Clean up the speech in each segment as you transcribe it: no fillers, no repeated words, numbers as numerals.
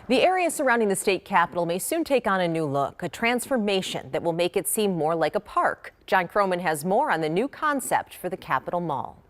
The area surrounding the state capitol may soon take on a new look, a transformation that will make it seem more like a park. John Croman has more on the new concept for the Capitol Mall.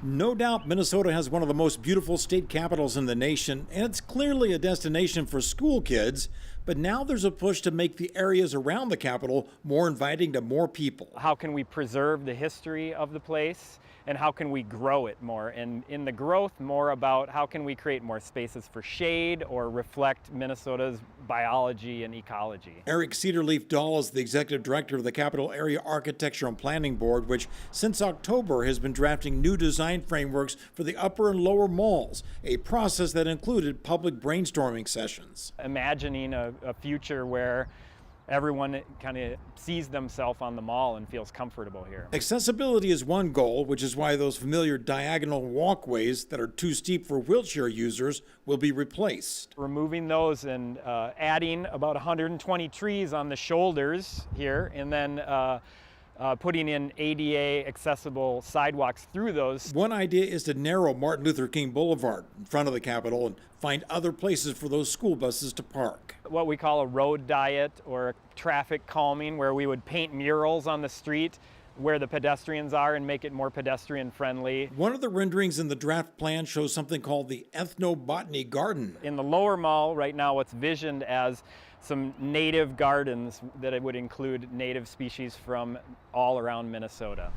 No doubt Minnesota has one of the most beautiful state capitals in the nation, and it's clearly a destination for school kids. But now there's a push to make the areas around the Capitol more inviting to more people. How can we preserve the history of the place, and how can we grow it more? And in the growth, more about how can we create more spaces for shade or reflect Minnesota's biology and ecology. Eric Cedarleaf Dahl is the executive director of the Capitol Area Architecture and Planning Board, which since October has been drafting new design frameworks for the upper and lower malls, a process that included public brainstorming sessions. Imagining a future where everyone kind of sees themselves on the mall and feels comfortable here. Accessibility is one goal, which is why those familiar diagonal walkways that are too steep for wheelchair users will be replaced. Removing those and adding about 120 trees on the shoulders here, and then putting in ADA accessible sidewalks through those. One idea is to narrow Martin Luther King Boulevard in front of the Capitol and find other places for those school buses to park. What we call a road diet or traffic calming, where we would paint murals on the street where the pedestrians are and make it more pedestrian friendly. One of the renderings in the draft plan shows something called the Ethnobotany Garden. In the lower mall right now, it's visioned as some native gardens that it would include native species from all around Minnesota.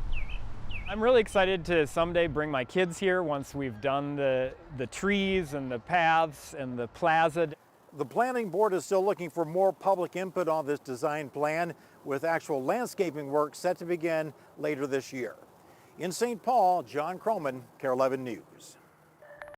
I'm really excited to someday bring my kids here once we've done the trees and the paths and the plaza. The planning board is still looking for more public input on this design plan, with actual landscaping work set to begin later this year. In St. Paul, John Croman, KARE 11 News.